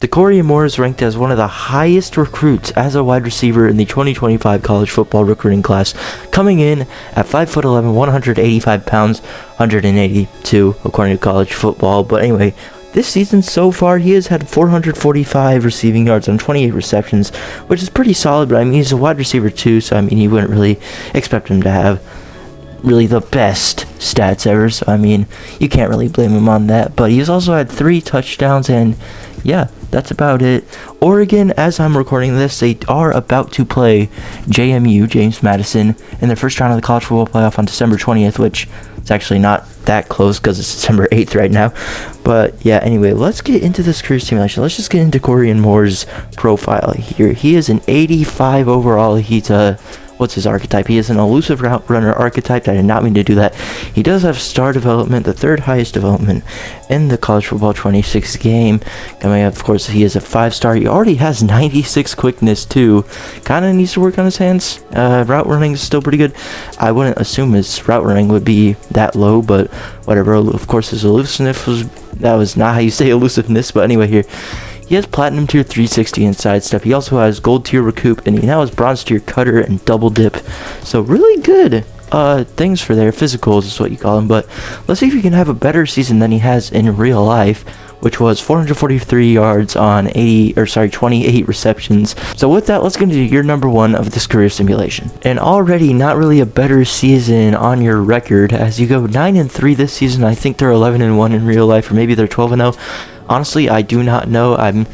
Dakorien Moore is ranked as one of the highest recruits as a wide receiver in the 2025 college football recruiting class, coming in at 5'11", 185 pounds, 182 according to college football. But anyway, this season so far, he has had 445 receiving yards on 28 receptions, which is pretty solid, but I mean, he's a wide receiver too, so I mean, you wouldn't really expect him to have really the best stats ever, so I mean, you can't really blame him on that. But he's also had 3 touchdowns, and yeah, that's about it. Oregon, as I'm recording this, they are about to play JMU, James Madison, in their first round of the college football playoff on December 20th, which is actually not that close because it's December 8th right now. But yeah, anyway, let's get into this career simulation. Let's just get into Dakorien Moore's profile here. He is an 85 overall. He's a what's his archetype? He is an elusive route runner archetype. I did not mean to do that. He does have star development, the 3rd highest development in the college football 26 game. Coming up, of course, he is a 5-star. He already has 96 quickness too. Kind of needs to work on his hands. Route running is still pretty good. I wouldn't assume his route running would be that low, but whatever. Of course, his elusiveness was not how you say elusiveness, but anyway, here. He has Platinum Tier 360 in sidestep. He also has Gold Tier Recoup, and he now has Bronze Tier Cutter and Double Dip. So really good things for their physicals is what you call them. But let's see if he can have a better season than he has in real life, which was 443 yards on 28 receptions. So with that, let's get into year number 1 of this career simulation. And already not really a better season on your record, as you go 9-3 this season. I think they're 11-1 in real life, or maybe they're 12-0. Honestly, I do not know. I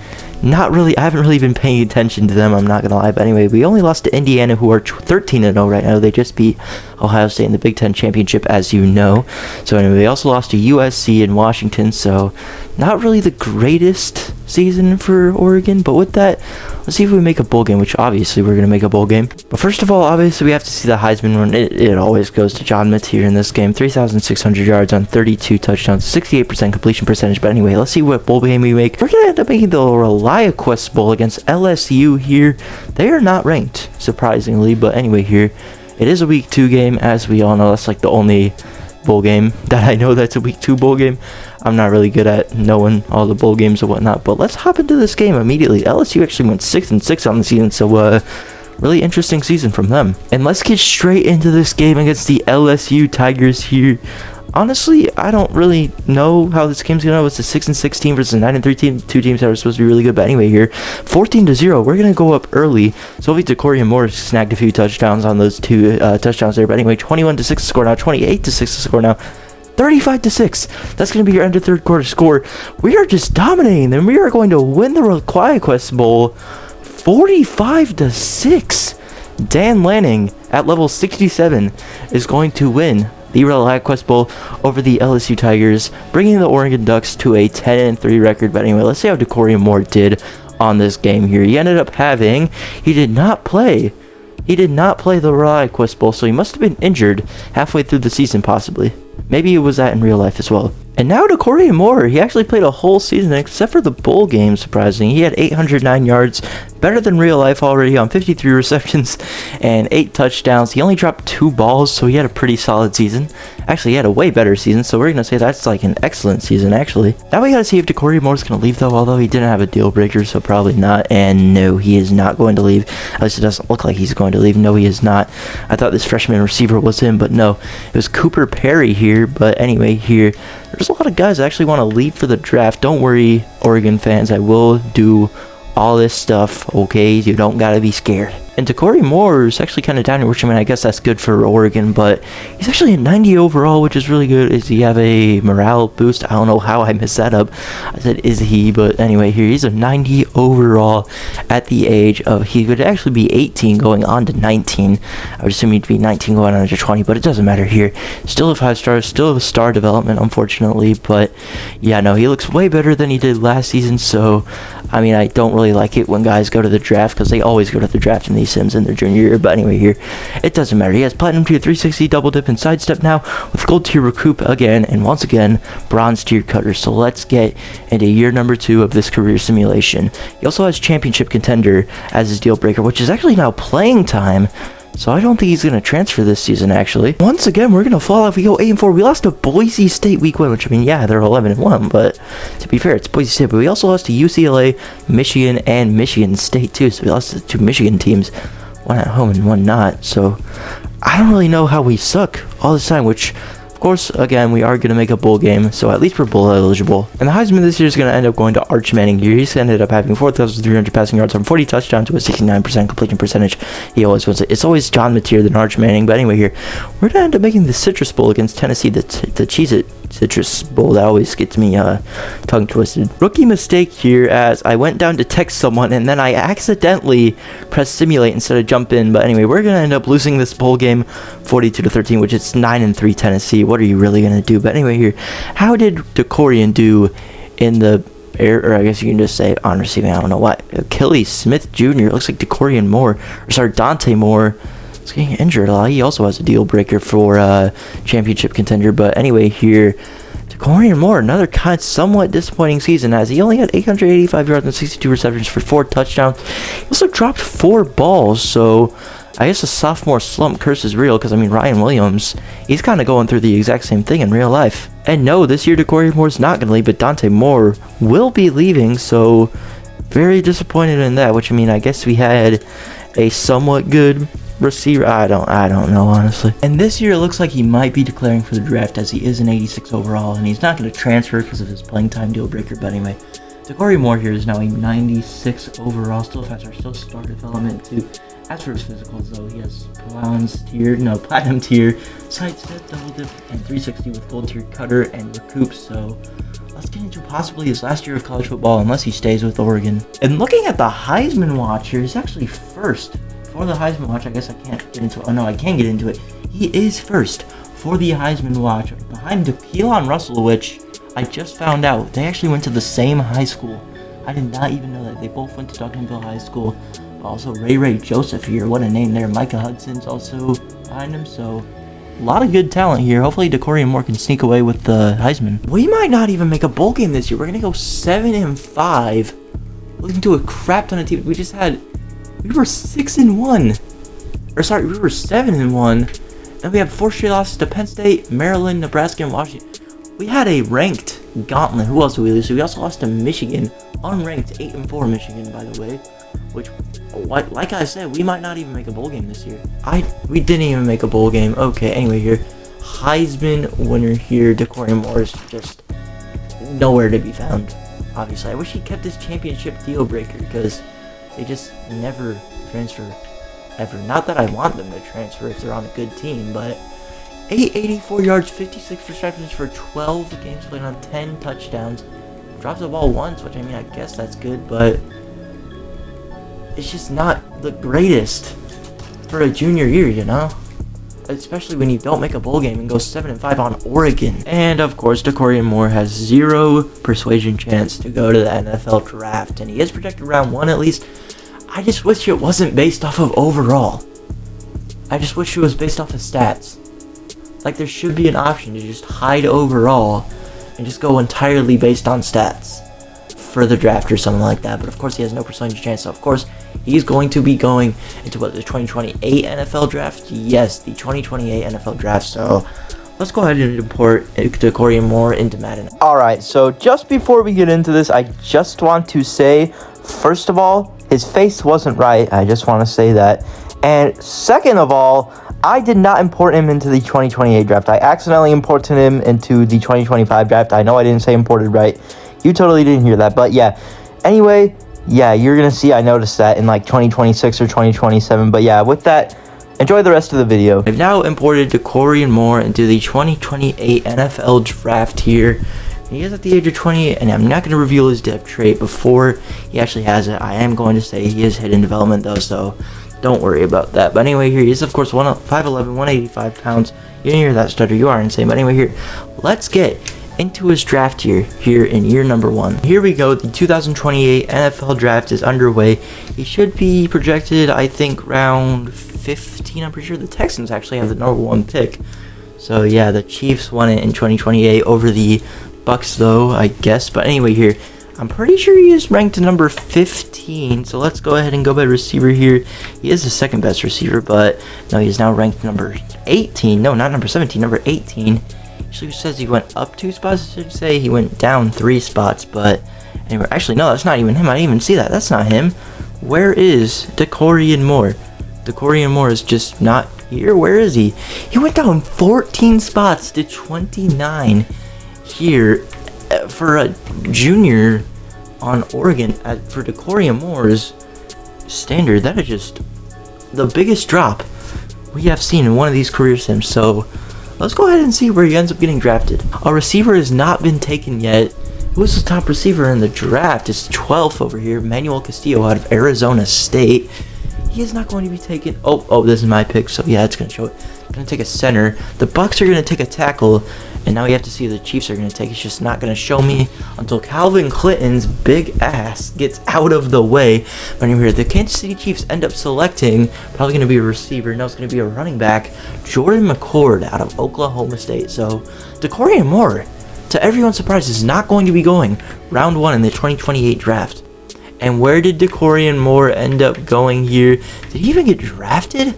haven't really been paying attention to them, I'm not gonna lie. But anyway, we only lost to Indiana, who are 13-0 right now. They just beat Ohio State in the Big Ten Championship, as you know. So anyway, they also lost to USC and Washington, so not really the greatest season for Oregon. But with that, let's see if we make a bowl game, which obviously we're gonna make a bowl game. But first of all, obviously we have to see the Heisman run. It always goes to John Mateer in this game. 3,600 yards on 32 touchdowns, 68% completion percentage. But anyway, let's see what bowl game we make. We're gonna end up making the ReliaQuest Bowl against LSU here. They are not ranked, surprisingly, but anyway, here it is a week 2 game, as we all know. That's like the only bowl game that I know that's a week 2 bowl game. I'm not really good at knowing all the bowl games and whatnot, but let's hop into this game immediately. LSU actually went 6-6 on the season, so really interesting season from them. And let's get straight into this game against the LSU Tigers here. Honestly, I don't really know how this game's gonna go. It's a 6-6 team versus a 9-3 team. 2 teams that are supposed to be really good. But anyway, here, 14-0. We're gonna go up early. So hopefully Dakorien Moore snagged a few touchdowns on those 2 touchdowns there. But anyway, 21-6 to score now. 28-6 to score now. 35-6. That's going to be your end of 3rd quarter score. We are just dominating, and we are going to win the ReliaQuest Bowl 45-6. Dan Lanning at level 67 is going to win the ReliaQuest Bowl over the LSU Tigers, bringing the Oregon Ducks to a 10-3 record. But anyway, let's see how Dakorien Moore did on this game here. He ended up he did not play the ReliaQuest Bowl, so he must have been injured halfway through the season, possibly. Maybe it was that in real life as well. And now Dakorien Moore, he actually played a whole season except for the bowl game, surprisingly. He had 809 yards, better than real life already on 53 receptions and 8 touchdowns. He only dropped 2 balls, so he had a pretty solid season. Actually, he had a way better season, so we're going to say that's like an excellent season, actually. Now we got to see if Dakorien Moore's going to leave, though, although he didn't have a deal breaker, so probably not. And no, he is not going to leave. At least it doesn't look like he's going to leave. No, he is not. I thought this freshman receiver was him, but no. It was Cooper Perry here, but anyway, here, there's a lot of guys that actually want to leave for the draft. Don't worry, Oregon fans, I will do all this stuff, okay? You don't gotta be scared. And Dakorien Moore is actually kind of down here, which I mean, I guess that's good for Oregon, but he's actually a 90 overall, which is really good. Does he have a morale boost? I don't know how I messed that up. I said, is he? But anyway, here, he's a 90 overall at the age of, he could actually be 18 going on to 19. I would assume he'd be 19 going on to 20, but it doesn't matter here. Still a 5-star, still a star development, unfortunately, but yeah, no, he looks way better than he did last season, so I mean, I don't really like it when guys go to the draft, because they always go to the draft in these sims in their junior year. But anyway, here, it doesn't matter. He has Platinum Tier 360, Double Dip, and Sidestep now, with Gold Tier Recoup again, and once again, Bronze Tier Cutter. So let's get into year number 2 of this career simulation. He also has Championship Contender as his deal breaker, which is actually now playing time. So I don't think he's going to transfer this season, actually. Once again, we're going to fall off. We go 8-4. We lost to Boise State week 1, which, I mean, yeah, they're 11-1, but to be fair, it's Boise State. But we also lost to UCLA, Michigan, and Michigan State, too. So we lost to 2 Michigan teams, one at home and one not. So I don't really know how we suck all this time, which, of course, again, we are going to make a bowl game, so at least we're bowl eligible. And the Heisman this year is going to end up going to Arch Manning. He's ended up having 4,300 passing yards on 40 touchdowns to a 69% completion percentage. He always wins it. It's always John Mateer than Arch Manning. But anyway, here, we're going to end up making the Citrus Bowl against Tennessee, the Cheez-It Citrus Bowl. That always gets me tongue twisted. Rookie mistake here, as I went down to text someone and then I accidentally pressed simulate instead of jump in. But anyway, we're going to end up losing this bowl game 42-13, which is 9-3 Tennessee. What are you really going to do? But anyway, here, how did Dakorien do in the air, or I guess you can just say on receiving? I don't know what. Achilles Smith Jr. It looks like Dakorien Moore, or sorry, Dante Moore is getting injured a lot. He also has a deal breaker for championship contender. But anyway, here, Dakorien Moore, another kind of somewhat disappointing season, as he only had 885 yards and 62 receptions for 4 touchdowns. He also dropped 4 balls, so I guess the sophomore slump curse is real, because, I mean, Ryan Williams, he's kind of going through the exact same thing in real life. And no, this year Dakorien Moore's not going to leave, but Dante Moore will be leaving, so very disappointed in that, which, I mean, I guess we had a somewhat good receiver. I don't know, honestly. And this year it looks like he might be declaring for the draft, as he is an 86 overall, and he's not going to transfer because of his playing time deal breaker. But anyway, Dakorien Moore here is now a 96 overall, still faster, still star development too. As for his physicals, though, he has platinum tier, sidestep, double dip, and 360 with gold tier cutter and recoup. So let's get into possibly his last year of college football, unless he stays with Oregon. And looking at the Heisman watch here, he's actually first for the Heisman watch. I guess I can't get into it. Oh no, I can get into it. He is first for the Heisman watch, behind Keelan Russell, which I just found out they actually went to the same high school. I did not even know that. They both went to Duncanville High School. Also, Ray Joseph here. What a name there. Micah Hudson's also behind him. So, a lot of good talent here. Hopefully, Dakorien Moore can sneak away with the Heisman. We might not even make a bowl game this year. We're going to go 7-5. Looking to a crap ton of teams. We were 6-1. Or sorry, we were 7-1. Then we had 4 straight losses to Penn State, Maryland, Nebraska, and Washington. We had a ranked gauntlet. Who else did we lose to? We also lost to Michigan. Unranked 8-4 Michigan, by the way. Which, like I said, we might not even make a bowl game this year. We didn't even make a bowl game. Okay, anyway, here, Heisman winner here, Dakorien Moore is just nowhere to be found. Obviously, I wish he kept his championship deal breaker, because they just never transfer ever. Not that I want them to transfer if they're on a good team, but 884 yards, 56 receptions for 12 games played on 10 touchdowns. Dropped the ball once, which, I mean, I guess that's good, but it's just not the greatest for a junior year, you know? Especially when you don't make a bowl game and go 7-5 on Oregon. And of course, Dakorien Moore has 0 persuasion chance to go to the NFL draft, and he is projected round 1 at least. I just wish it wasn't based off of overall. I just wish it was based off of stats. Like, there should be an option to just hide overall and just go entirely based on stats for the draft or something like that. But of course, he has no percentage chance. So of course, he's going to be going into the 2028 NFL draft. Yes, the 2028 NFL draft. So let's go ahead and import Dakorien Moore into Madden. Alright, so just before we get into this, I just want to say, first of all, his face wasn't right. I just want to say that. And second of all, I did not import him into the 2028 draft. I accidentally imported him into the 2025 draft. I know I didn't say imported right. You totally didn't hear that, but yeah. Anyway, yeah, you're going to see I noticed that in like 2026 or 2027. But yeah, with that, enjoy the rest of the video. I've now imported Dakorien Moore into the 2028 NFL draft here. He is at the age of 28, and I'm not going to reveal his depth trait before he actually has it. I am going to say he is hidden development, though, so don't worry about that. But anyway, here he is, of course, 5'11", 185 pounds. You didn't hear that stutter. You are insane. But anyway, here, let's get into his draft year here in year number 1. Here we go. The 2028 NFL draft is underway. He should be projected, I think, round 15. I'm pretty sure the Texans actually have the number 1 pick. So yeah, the Chiefs won it in 2028 over the Bucks, though, I guess. But anyway, here, I'm pretty sure he is ranked number 15, so let's go ahead and go by receiver here. He is the second best receiver, but no, he is now ranked number 18. No, not number 17, number 18. Actually, it says he went up 2 spots. I should say he went down 3 spots, but anyway, actually, no, that's not even him. I didn't even see that. That's not him. Where is Dakorien Moore? Dakorien Moore is just not here. Where is he? He went down 14 spots to 29 here for a junior on Oregon for Dakorien Moore's standard. That is just the biggest drop we have seen in one of these career sims. So let's go ahead and see where he ends up getting drafted. A receiver has not been taken yet. Who's the top receiver in the draft? It's 12th over here, Manuel Castillo out of Arizona State. He is not going to be taken. Oh, this is my pick, so yeah, it's going to show it. Going to take a center. The Bucks are going to take a tackle, and now we have to see who the Chiefs are going to take. It's just not going to show me until Calvin Clinton's big ass gets out of the way. But anyway, the Kansas City Chiefs end up selecting, probably going to be a receiver. No, it's going to be a running back, Jordan McCord out of Oklahoma State. So Dakorien Moore, to everyone's surprise, is not going to be going round 1 in the 2028 draft. And where did Dakorien Moore end up going here? Did he even get drafted?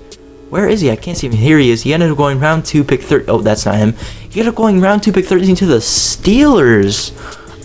Where is he? I can't see him. Here he is. He ended up going round 2, pick 13. Oh, that's not him. He ended up going round 2, pick 13 to the Steelers.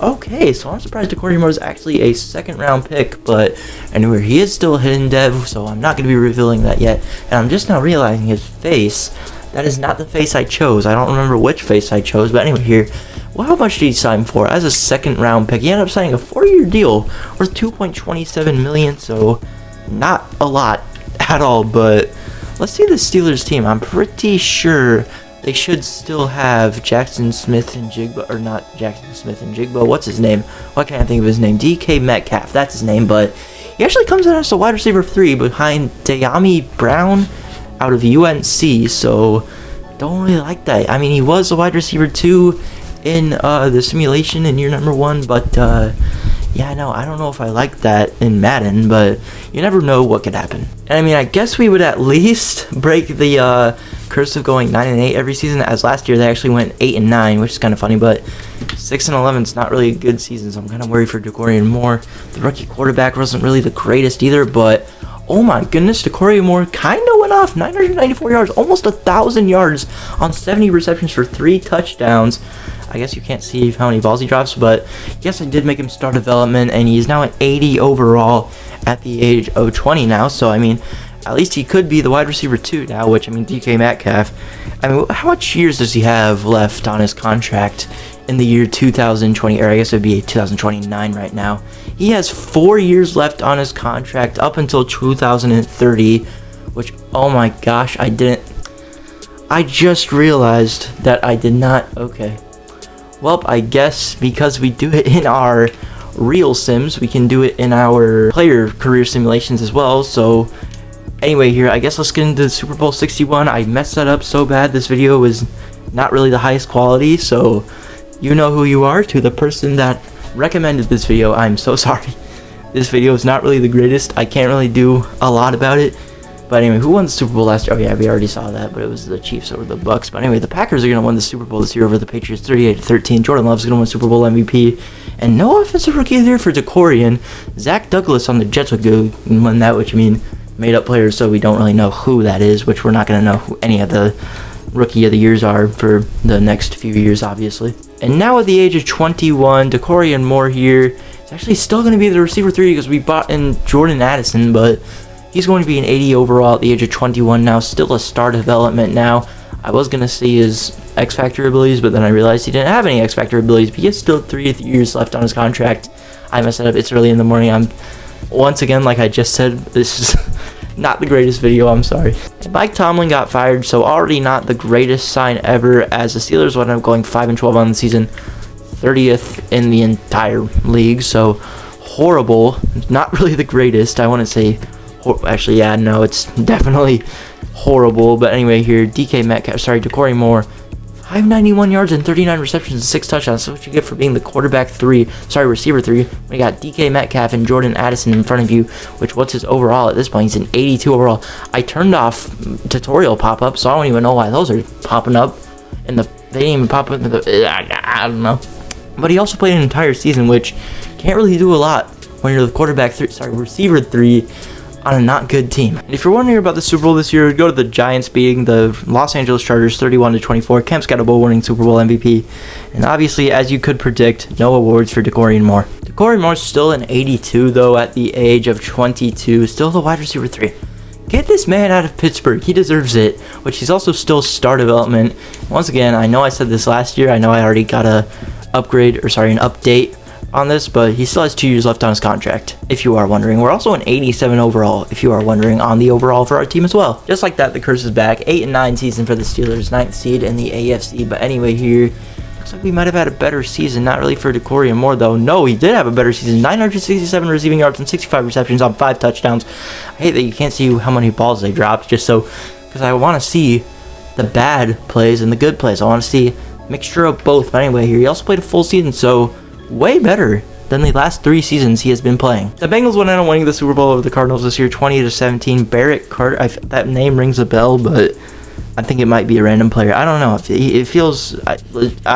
Okay, so I'm surprised Dakorien Moore is actually a second-round pick. But anyway, he is still a hidden dev, so I'm not going to be revealing that yet. And I'm just now realizing his face. That is not the face I chose. I don't remember which face I chose. But anyway, here. Well, how much did he sign for? As a second-round pick, he ended up signing a 4-year deal worth $2.27 million. So not a lot at all, but let's see the Steelers team. I'm pretty sure they should still have Jackson Smith and Jigba, or not Jackson Smith and Jigba. What's his name? Why can't I think of his name? DK Metcalf, that's his name, but he actually comes in as a wide receiver 3 behind De'Ami Brown out of UNC, so don't really like that. I mean, he was a wide receiver 2 in the simulation in year number 1, but yeah, no, I don't know if I like that in Madden, but you never know what could happen. And I mean, I guess we would at least break the curse of going 9-8 every season, as last year they actually went 8-9, which is kind of funny, but 6-11 is not really a good season, so I'm kind of worried for Dakorien Moore. The rookie quarterback wasn't really the greatest either, but oh my goodness, Dakorien Moore kind of went off. 994 yards, almost 1,000 yards on 70 receptions for 3 touchdowns. I guess you can't see how many balls he drops, but yes, I did make him start development, and he's now at 80 overall at the age of 20 now. So, I mean, at least he could be the wide receiver 2 now, which, I mean, DK Metcalf. I mean, how much years does he have left on his contract in the year 2020, or I guess it would be 2029 right now? He has 4 years left on his contract up until 2030, which, oh my gosh, I just realized that I did not. Okay. Well, I guess because we do it in our real sims, we can do it in our player career simulations as well. So anyway, here, I guess let's get into the Super Bowl 61. I messed that up so bad. This video was not really the highest quality, so you know who you are. To the person that recommended this video, I'm so sorry. This video is not really the greatest. I can't really do a lot about it. But anyway, who won the Super Bowl last year? Oh yeah, we already saw that, but it was the Chiefs over the Bucks. But anyway, the Packers are going to win the Super Bowl this year over the Patriots, 38-13. Jordan Love's going to win Super Bowl MVP. And no offensive rookie of the year for Dakorien. Zach Douglas on the Jets would go and win that, which, I mean, made up players, so we don't really know who that is, which we're not going to know who any of the rookie of the years are for the next few years, obviously. And now at the age of 21, Dakorien Moore here is actually still going to be the receiver 3 because we bought in Jordan Addison, but he's going to be an 80 overall at the age of 21 now, still a star development now. I was going to see his X Factor abilities, but then I realized he didn't have any X Factor abilities, but he has still 3 years left on his contract. I messed it up. It's early in the morning. I'm, once again, like I just said, this is not the greatest video. I'm sorry. Mike Tomlin got fired, so already not the greatest sign ever, as the Steelers would end up going 5-12 on the season, 30th in the entire league, so horrible. Not really the greatest. I want to say, actually, yeah, no, it's definitely horrible. But anyway, here, Dakorien Moore, 591 yards and 39 receptions and 6 touchdowns. That's what you get for being the receiver 3. We got DK Metcalf and Jordan Addison in front of you, which, what's his overall at this point? He's an 82 overall. I turned off tutorial pop-up, so I don't even know why those are popping up. They didn't even pop up in the, I don't know. But he also played an entire season, which can't really do a lot when you're the receiver 3 on a not good team. And if you're wondering about the Super Bowl this year, go to the Giants beating the Los Angeles Chargers 31-24. Cam Scatterbo winning Super Bowl MVP. And obviously, as you could predict, no awards for Dakorien Moore. Dakorien Moore's still an 82 though at the age of 22, still the wide receiver 3. Get this man out of Pittsburgh. He deserves it, which he's also still star development. Once again, I know I said this last year. I know I already got an update on this, but he still has 2 years left on his contract, if you are wondering. We're also an 87 overall, if you are wondering, on the overall for our team as well. Just like that, the curse is back. 8-9 season for the Steelers, 9th seed in the AFC. But anyway, here, looks like we might have had a better season. Not really for Dakorien Moore, though. No, he did have a better season. 967 receiving yards and 65 receptions on 5 touchdowns. I hate that you can't see how many balls they dropped, because I want to see the bad plays and the good plays. I want to see a mixture of both. But anyway, here, he also played a full season, so way better than the last 3 seasons he has been playing. The Bengals went out on winning the Super Bowl over the Cardinals this year, 20-17. Barrett Carter, that name rings a bell, but I think it might be a random player. I don't know. It feels, I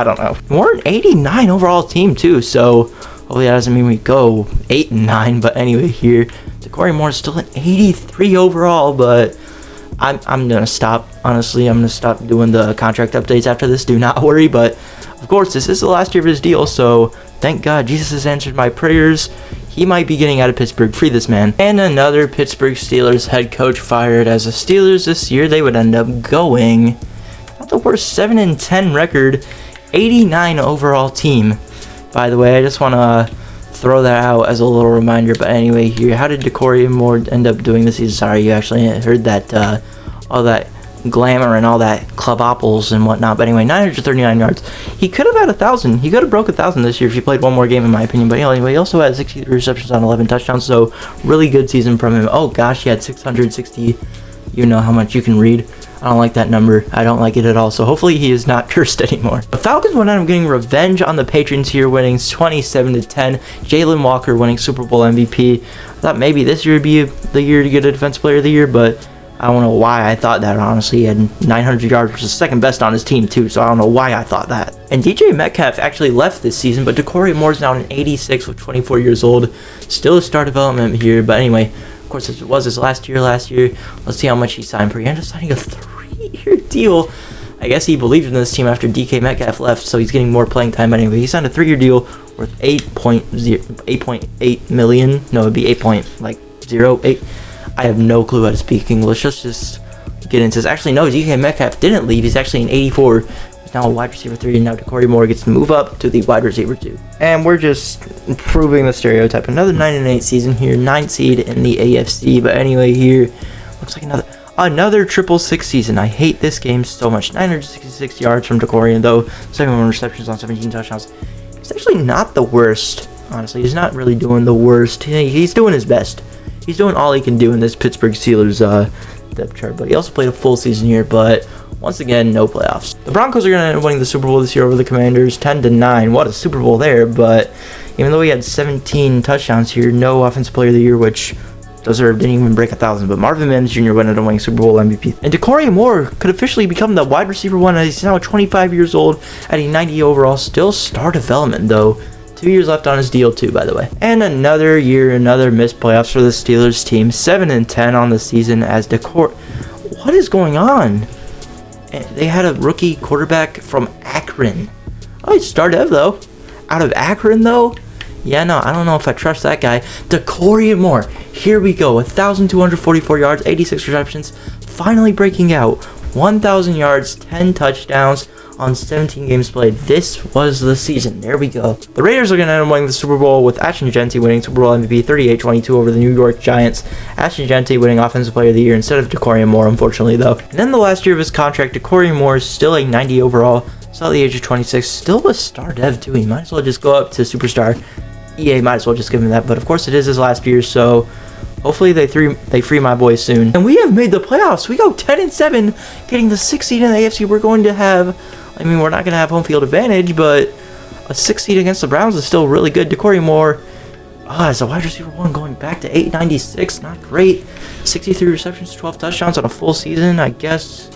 don't know. We're an 89 overall team too, so hopefully that doesn't mean we go 8-9. But anyway, here, Dakorien Moore is still an 83 overall, but I'm gonna stop. Honestly, I'm gonna stop doing the contract updates after this. Do not worry, but of course, this is the last year of his deal, so thank God Jesus has answered my prayers. He might be getting out of Pittsburgh. Free this man. And another Pittsburgh Steelers head coach fired. As the Steelers this year, they would end up going, not the worst, 7-10 record, 89 overall team. By the way, I just want to throw that out as a little reminder. But anyway, here, how did Dakorien Moore end up doing this season? Sorry, you actually heard that, all that glamour and all that club apples and whatnot. But anyway, 939 yards. He could have had 1,000. He could have broke 1,000 this year if he played one more game, in my opinion. But anyway, he also had 63 receptions on 11 touchdowns, so really good season from him. Oh gosh, he had 660. You know how much you can read. I don't like that number. I don't like it at all. So hopefully he is not cursed anymore. The Falcons went out and getting revenge on the Patriots here, winning 27-10. Jalen Walker winning Super Bowl MVP. I thought maybe this year would be the year to get a Defensive Player of the Year, but I don't know why I thought that, honestly. He had 900 yards, which is second best on his team, too, so I don't know why I thought that. And DJ Metcalf actually left this season, but Dakorien Moore is now an 86 with 24 years old. Still a star development here, but anyway, of course, it was his last year. Let's see how much he signed for. He ended up signing a 3-year deal. I guess he believed in this team after DK Metcalf left, so he's getting more playing time. But anyway, he signed a 3-year deal worth 8.8 million. No, it'd be 8.08. I have no clue how to speak English. Let's just get into this. Actually, no, DK Metcalf didn't leave. He's actually an 84. He's now a wide receiver 3, and now Dakorien Moore gets to move up to the wide receiver 2. And we're just proving the stereotype. Another 9-8 season here, 9th seed in the AFC. But anyway, here, looks like another 666 season. I hate this game so much. 966 yards from Dakorien, though. 71 receptions on 17 touchdowns. He's actually not the worst, honestly. He's not really doing the worst. He's doing his best. He's doing all he can do in this Pittsburgh Steelers depth chart, but he also played a full season here, but once again, no playoffs. The Broncos are going to end up winning the Super Bowl this year over the Commanders, 10-9. What a Super Bowl there, but even though he had 17 touchdowns here, no Offensive Player of the Year, which didn't even break 1,000, but Marvin Mims Jr. went out and winning Super Bowl MVP. And Dakorien Moore could officially become the wide receiver 1, as he's now 25 years old at a 90 overall, still star development, though. 2 years left on his deal too, by the way. And another year, another missed playoffs for the Steelers team. 7-10 on the season as what is going on? They had a rookie quarterback from Akron. Oh, he started though. Out of Akron though? Yeah, no, I don't know if I trust that guy. Dakorien Moore. Here we go. 1,244 yards, 86 receptions. Finally breaking out. 1,000 yards, 10 touchdowns on 17 games played. This was the season. There we go. The Raiders are going to end up winning the Super Bowl with Ashton Jeanty winning Super Bowl MVP 38-22 over the New York Giants. Ashton Jeanty winning Offensive Player of the Year instead of Dakorien Moore, unfortunately, though. And then the last year of his contract, Dakorien Moore is still a 90 overall, still at the age of 26, still a star dev too. He might as well just go up to superstar. EA might as well just give him that, but of course it is his last year, so hopefully they free my boy soon. And we have made the playoffs. We go 10-7, getting the 6th seed in the AFC. We're going to have, I mean, we're not going to have home field advantage, but a 6th seed against the Browns is still really good. Dakorien Moore, as a wide receiver 1, going back to 896, not great. 63 receptions, 12 touchdowns on a full season, I guess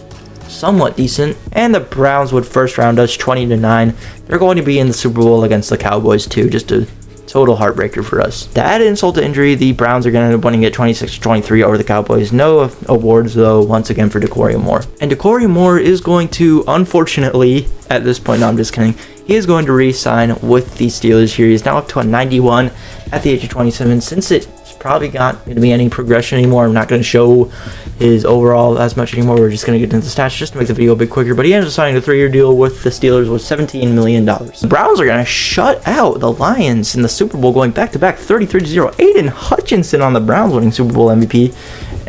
somewhat decent. And the Browns would first round us 20-9. They're going to be in the Super Bowl against the Cowboys too, just to Total heartbreaker for us. To add insult to injury, the Browns are going to end up winning it 26-23 over the Cowboys. No awards, though, once again for Dakorien Moore. And Dakorien Moore is going to, unfortunately, at this point, no, I'm just kidding, he is going to re-sign with the Steelers here. He's now up to a 91 at the age of 27. Since it's probably not going to be any progression anymore, I'm not going to show his overall as much anymore. We're just going to get into the stats just to make the video a bit quicker. But he ends up signing a 3-year deal with the Steelers with $17 million. The Browns are going to shut out the Lions in the Super Bowl, going back-to-back 33-0. Aiden Hutchinson on the Browns winning Super Bowl MVP.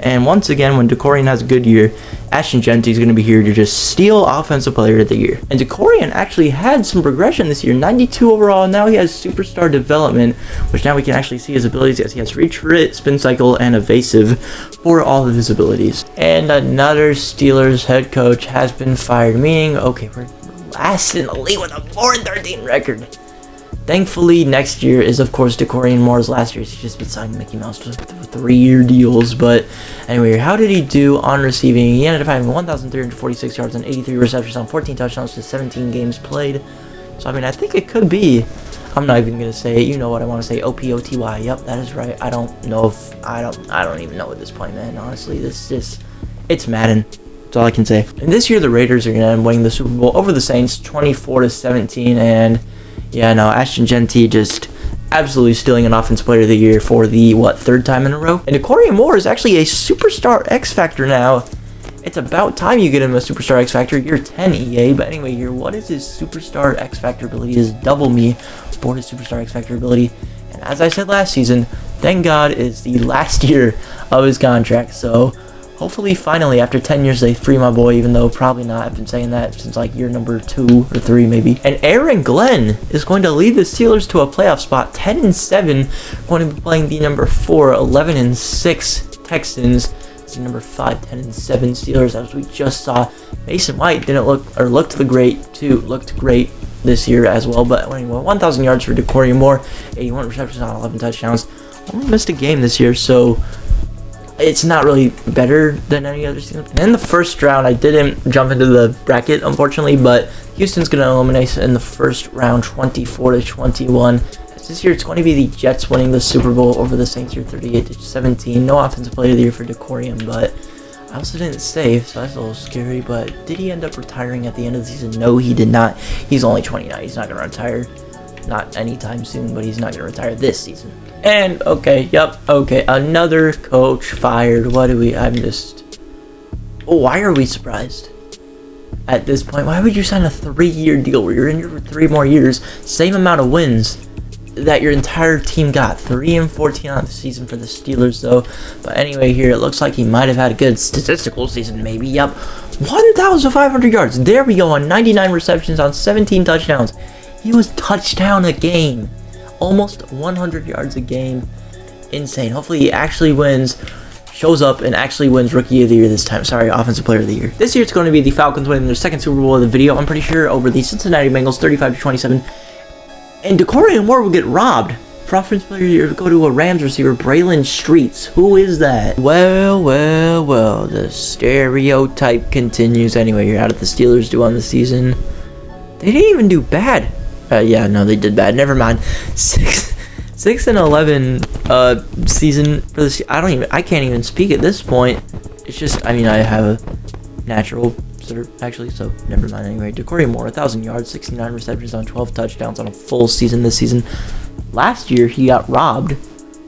And once again, when Dakorien has a good year, Ashton Genty is going to be here to just steal Offensive Player of the Year. And Dakorien actually had some progression this year, 92 overall. Now he has superstar development, which now we can actually see his abilities as he has reach for it, spin cycle, and evasive for all of his abilities. And another Steelers head coach has been fired, meaning, okay, we're last in the league with a 4-13 record. Thankfully, next year is, of course, Dakorien Moore's last year. He's just been signing Mickey Mouse with 3-year deals. But anyway, how did he do on receiving? He ended up having 1,346 yards and 83 receptions on 14 touchdowns to 17 games played. So, I mean, I think it could be. I'm not even going to say it. You know what I want to say. OPOTY. Yep, that is right. I don't know if... I don't even know at this point, man. Honestly, this is... It's Madden. That's all I can say. And this year, the Raiders are going to end up winning the Super Bowl over the Saints, 24-17, and... Yeah, no, Ashton Genty just absolutely stealing an Offensive Player of the Year for the, third time in a row? And Dakorien Moore is actually a Superstar X Factor now. It's about time you get him a Superstar X Factor. Year 10 EA. But anyway, here, what is his Superstar X Factor ability? Is double me for his Superstar X Factor ability. And as I said last season, thank God it's the last year of his contract. So... hopefully, finally, after 10 years, they free my boy, even though probably not. I've been saying that since, year number 2 or 3, maybe. And Aaron Glenn is going to lead the Steelers to a playoff spot, 10-7, going to be playing the number 4, 11-6 Texans. It's the number 5, 10-7 Steelers, as we just saw. Mason White looked great this year as well. But anyway, 1,000 yards for Dakorien Moore, 81 receptions on 11 touchdowns. Only missed a game this year, so... it's not really better than any other season. And in the first round, I didn't jump into the bracket, unfortunately, but Houston's going to eliminate in the first round 24-21. This year, it's going to be the Jets winning the Super Bowl over the Saints here 38-17. No Offensive Player of the Year for Dakorien, but I also didn't save, so that's a little scary. But did he end up retiring at the end of the season? No, he did not. He's only 29. He's not going to retire. Not anytime soon, but he's not going to retire this season. And, okay, another coach fired. Why are we surprised? At this point, why would you sign a 3-year deal where you're in here for 3 more years, same amount of wins that your entire team got? 3-14 on the season for the Steelers, though. But anyway, here, it looks like he might have had a good statistical season, maybe. Yep, 1,500 yards. There we go, on 99 receptions on 17 touchdowns. He was touchdown a game. Almost 100 yards a game. Insane. Hopefully he actually wins, shows up, and actually wins Rookie of the Year this time. Sorry, Offensive Player of the Year. This year it's going to be the Falcons winning their second Super Bowl of the video, I'm pretty sure, over the Cincinnati Bengals, 35-27. And Dakorien Moore will get robbed. For Offensive Player of the Year, go to a Rams receiver, Braylon Streets. Who is that? Well, the stereotype continues. Anyway, you're out of the Steelers do on the season. They didn't even do bad. Yeah, no, they did bad. Never mind. 6-11 season for this. I can't even speak at this point. It's just, I have a natural stutter, actually, so never mind. Anyway, Dakorien Moore, 1,000 yards, 69 receptions on 12 touchdowns on a full season this season. Last year, he got robbed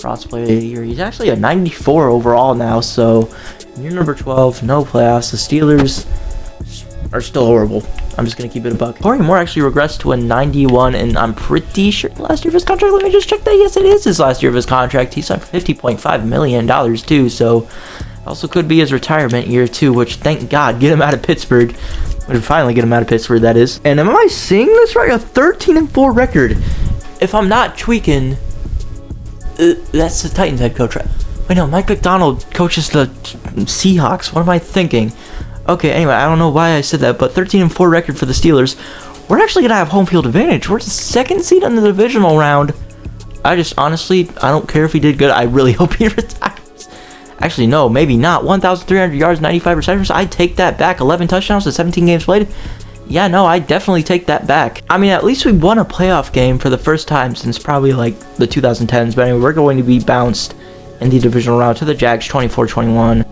for Offensive Player of the Year. He's actually a 94 overall now, so year number 12, no playoffs. The Steelers are still horrible. I'm just going to keep it a buck. Dakorien Moore actually regressed to a 91, and I'm pretty sure last year of his contract. Let me just check that. Yes, it is his last year of his contract. He signed for $50.5 million, too, so also could be his retirement year, too, which, thank God, get him out of Pittsburgh. Would finally get him out of Pittsburgh, that is. And am I seeing this right? A 13-4 record. If I'm not tweaking, that's the Titans head coach, right? Wait, no, Mike McDonald coaches the Seahawks. What am I thinking? Okay, anyway, I don't know why I said that, but 13-4 record for the Steelers. We're actually going to have home field advantage. We're the second seed in the divisional round. Honestly, I don't care if he did good. I really hope he retires. Actually, no, maybe not. 1,300 yards, 95 receptions. I'd take that back. 11 touchdowns to 17 games played. yeah, no, I definitely take that back. I mean, at least we won a playoff game for the first time since probably like the 2010s. But anyway, we're going to be bounced in the divisional round to the Jags 24-21.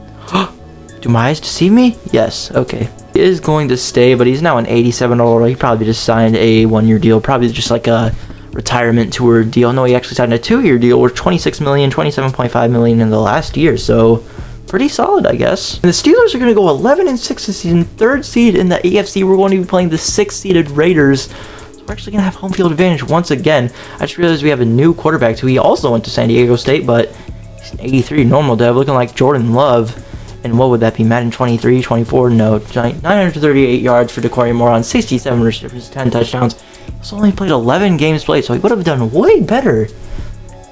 Do my eyes deceive me? Yes, okay. He is going to stay, but he's now an 87 overall. He probably just signed a 1-year deal, probably just like a retirement tour deal. No, he actually signed a 2-year deal worth $26 million, $27.5 million in the last year, so pretty solid, I guess. And the Steelers are going to go 11-6 this season, 3rd seed in the AFC. We're going to be playing the 6th-seeded Raiders, so we're actually going to have home field advantage once again. I just realized we have a new quarterback, too. He also went to San Diego State, but he's an 83 normal dev, looking like Jordan Love. And what would that be? Madden 23, 24? No. 938 yards for Dakorien on 67 receptions, 10 touchdowns. He's only played 11 games played, so he would have done way better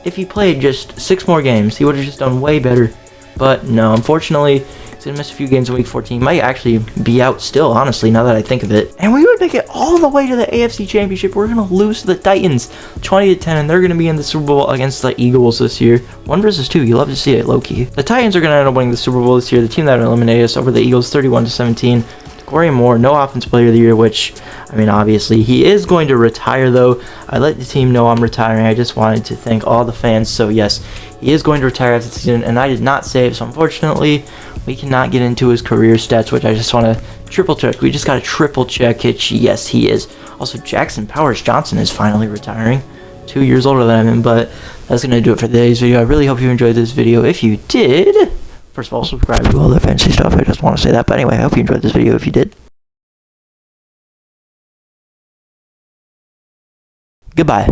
if he played just 6 more games. He would have just done way better. But no, unfortunately, he's going to miss a few games in Week 14. Might actually be out still, honestly, now that I think of it. And we would make it all the way to the AFC Championship. We're going to lose to the Titans 20-10, and they're going to be in the Super Bowl against the Eagles this year. 1 versus 2, you love to see it, low-key. The Titans are going to end up winning the Super Bowl this year. The team that eliminated us over the Eagles 31-17. Dakorien Moore, no Offensive Player of the Year, which, I mean, obviously, he is going to retire, though. I let the team know I'm retiring. I just wanted to thank all the fans. So, yes, he is going to retire after the season, and I did not save. So, unfortunately, we cannot get into his career stats, which I just want to triple check. We just got to triple check it. Yes, he is. Also, Jackson Powers Johnson is finally retiring. 2 years older than him, but that's going to do it for today's video. I really hope you enjoyed this video. If you did, first of all, subscribe to all the fancy stuff. I just want to say that. But anyway, I hope you enjoyed this video if you did. Goodbye.